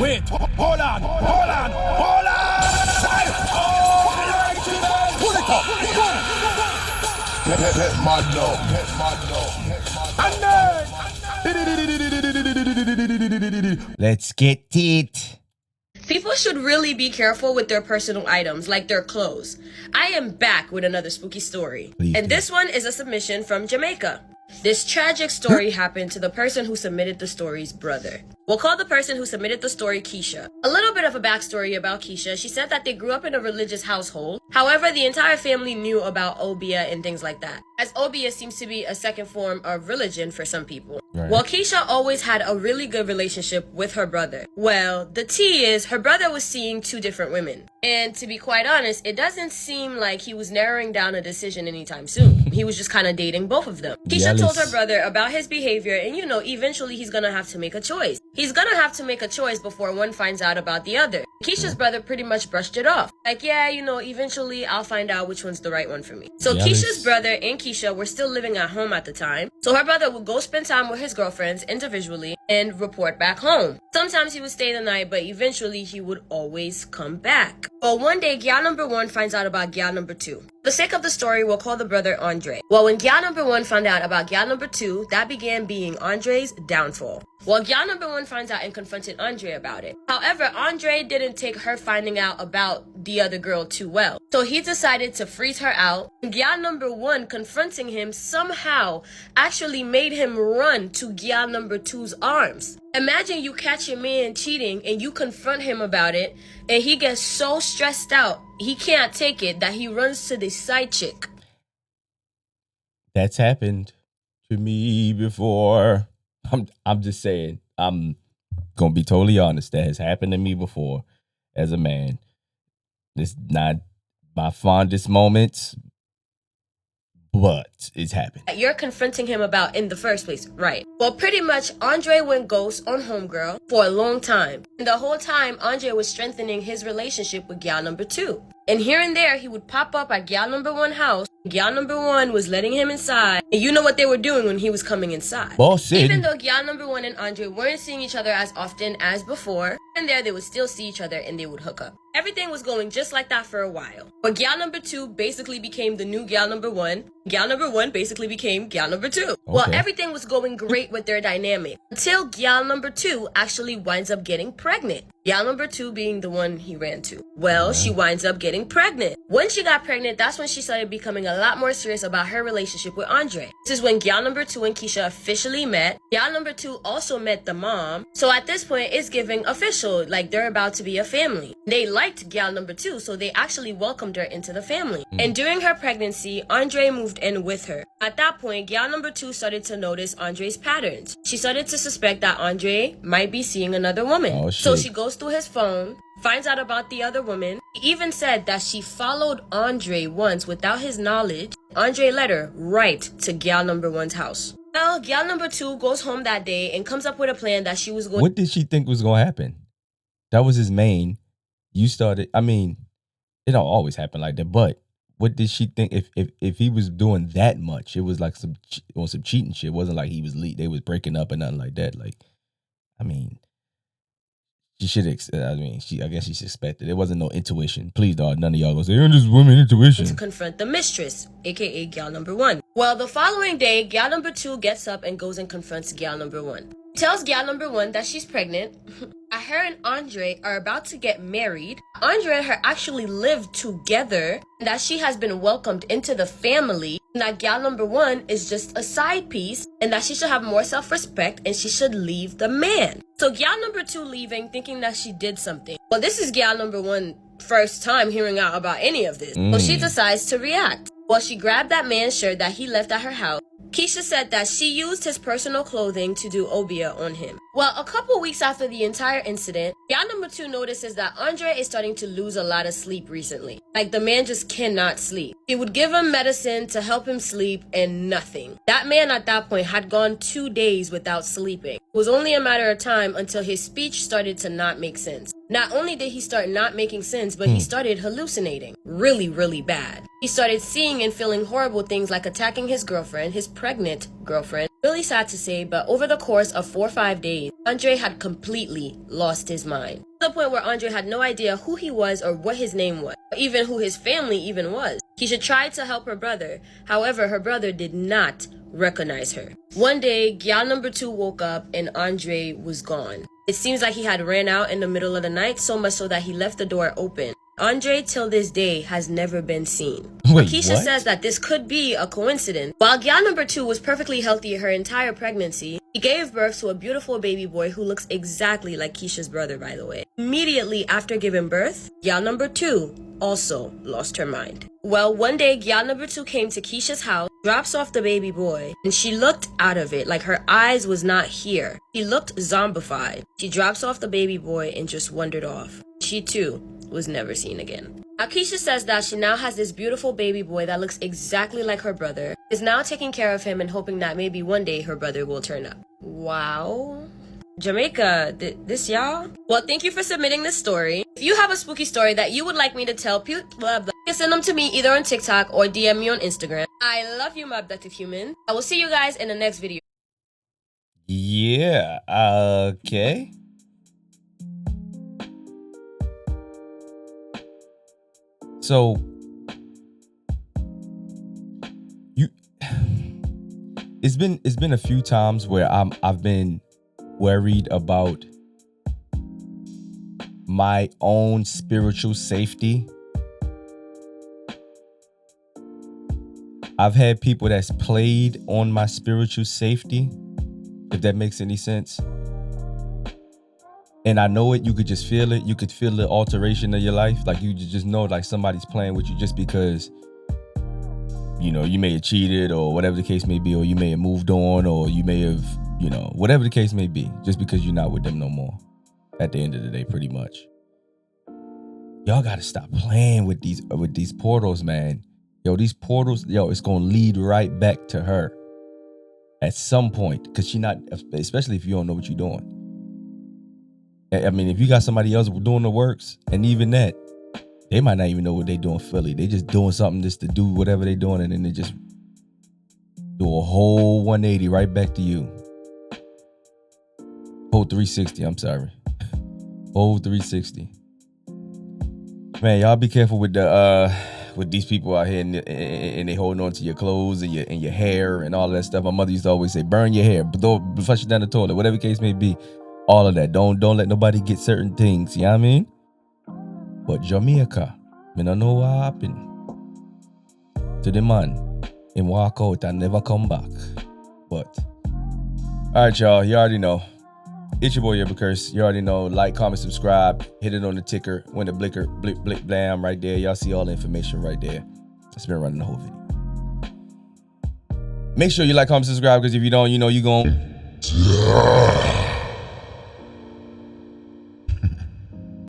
Wait, hold on. Pull it up. Let man know. Let's get it. People should really be careful with their personal items, like their clothes. I am back with another spooky story. And this one is a submission from Jamaica. This tragic story happened to the person who submitted the story's brother. We'll call the person who submitted the story Keisha. A little bit of a backstory about Keisha. She said that they grew up in a religious household. However, the entire family knew about Obia and things like that, as Obia seems to be a second form of religion for some people. Right. Well, Keisha always had a really good relationship with her brother. Well, the tea is her brother was seeing two different women. And to be quite honest, it doesn't seem like he was narrowing down a decision anytime soon. He was just kind of dating both of them. Keisha told her brother about his behavior, and eventually he's gonna have to make a choice. He's gonna have to make a choice before one finds out about the other. Keisha's brother pretty much brushed it off. Like, yeah, eventually I'll find out which one's the right one for me. So Keisha's brother and Keisha were still living at home at the time. So her brother would go spend time with his girlfriends individually and report back home. Sometimes he would stay the night, but eventually he would always come back. Well, one day, gal number one finds out about gal number two. For the sake of the story, we'll call the brother Andre. Well, when gal number one found out about gal number two, that began being Andre's downfall. Well, gal number one finds out and confronted Andre about it. However, Andre didn't take her finding out about the other girl too well. So he decided to freeze her out. Gal number one confronting him somehow actually made him run to gal number two's arms. Imagine you catch your man cheating and you confront him about it, and he gets so stressed out, he can't take it that he runs to the side chick. That's happened to me before. I'm just saying, I'm gonna be totally honest. That has happened to me before as a man. It's not my fondest moments, but it's happened. You're confronting him about in the first place, right? Well, pretty much Andre went ghost on homegirl for a long time. And the whole time, Andre was strengthening his relationship with gal number two. And here and there, he would pop up at gal number one house. Gal number one was letting him inside. And you know what they were doing when he was coming inside. Bullshit. Even though gal number one and Andre weren't seeing each other as often as before, and there they would still see each other and they would hook up. Everything was going just like that for a while. But gal number two basically became the new gal number one. Gal number one basically became gal number two. Okay. Well, everything was going great with their dynamic until gal number two actually winds up getting pregnant. Gal number two being the one he ran to. Well, she winds up getting pregnant. When she got pregnant, that's when she started becoming a lot more serious about her relationship with Andre. This is when gal number two and Keisha officially met. Gal number two also met the mom. So at this point, it's giving official, like they're about to be a family. They liked gal number two, so they actually welcomed her into the family. And during her pregnancy, Andre moved in with her. At that point, gal number two started to notice Andre's patterns. She started to suspect that Andre might be seeing another woman. So she goes through his phone, finds out about the other woman. He even said that she followed Andre once without his knowledge. Andre led her right to gal number one's house. Well, gal number two goes home that day and comes up with a plan that she was going. What did she think was going to happen? That was his main. You started, I mean, it don't always happen like that, but what did she think if he was doing that much? It was like some cheating shit. It wasn't like they was breaking up or nothing like that. Like, I mean, she should I guess she suspected. It wasn't no intuition. Please, dog, none of y'all gonna say, oh, this woman intuition. To confront the mistress, aka gal number one. Well, the following day, gal number two gets up and goes and confronts gal number one. Tells gal number one that she's pregnant. Her and Andre are about to get married. Andre and her actually live together. And that she has been welcomed into the family. And that gal number one is just a side piece. And that she should have more self-respect and she should leave the man. So gal number two leaving, thinking that she did something. Well, this is gal number one first time hearing out about any of this. So she decides to react. Well, she grabbed that man's shirt that he left at her house. Keisha said that she used his personal clothing to do obia on him. Well, a couple weeks after the entire incident, gal number two notices that Andre is starting to lose a lot of sleep recently. Like, the man just cannot sleep. He would give him medicine to help him sleep and nothing. That man at that point had gone 2 days without sleeping. It was only a matter of time until his speech started to not make sense. Not only did he start not making sense, but he started hallucinating. Really, really bad. He started seeing and feeling horrible things like attacking his girlfriend, his pregnant girlfriend, Really sad to say, but over the course of 4 or 5 days, Andre had completely lost his mind. To the point where Andre had no idea who he was or what his name was, or even who his family even was. Keisha tried to help her brother. However, her brother did not recognize her. One day, gal number 2 woke up and Andre was gone. It seems like he had ran out in the middle of the night, so much so that he left the door open. Andre, till this day, has never been seen. Wait, Keisha what? says that this could be a coincidence. While gal number 2 was perfectly healthy her entire pregnancy, he gave birth to a beautiful baby boy who looks exactly like Keisha's brother, by the way. Immediately after giving birth, gal number 2 also lost her mind. Well, one day, gal number 2 came to Keisha's house, drops off the baby boy, and she looked out of it like her eyes was not here. She looked zombified. She drops off the baby boy and just wandered off. She too was never seen again. Now, Keisha says that she now has this beautiful baby boy that looks exactly like her brother, is now taking care of him and hoping that maybe one day her brother will turn up. Wow. Jamaica, this y'all? Well, thank you for submitting this story. If you have a spooky story that you would like me to tell, blah, blah, you can send them to me either on TikTok or DM me on Instagram. I love you, my abducted human. I will see you guys in the next video. Yeah, okay. So it's been a few times where I've been worried about my own spiritual safety. I've had people that's played on my spiritual safety, if that makes any sense. And I know it, you could just feel it. You could feel the alteration of your life. Like you just know like somebody's playing with you just because, you know, you may have cheated or whatever the case may be, or you may have moved on, or you may have, you know, whatever the case may be, just because you're not with them no more at the end of the day, pretty much. Y'all got to stop playing with these portals, man. Yo, these portals, it's going to lead right back to her at some point, because she not, especially if you don't know what you're doing. I mean, if you got somebody else doing the works, and even that, they might not even know what they're doing fully. They just doing something just to do whatever they're doing, and then they just do a whole 180 right back to you. Whole 360, I'm sorry. Whole 360. Man, y'all be careful with these people out here, and they holding on to your clothes and your hair and all of that stuff. My mother used to always say, burn your hair, flush it down the toilet, whatever the case may be. All of that. Don't let nobody get certain things. You know what I mean? But Jamaica, I don't know what happened to the man and walk out and never come back. But all right, y'all. You already know. It's your boy Urben Currse. You already know. Like, comment, subscribe. Hit it on the ticker. When the blicker, blip, blip, blam, right there. Y'all see all the information right there. It's been running the whole video. Make sure you like, comment, subscribe, because if you don't, you know you're going.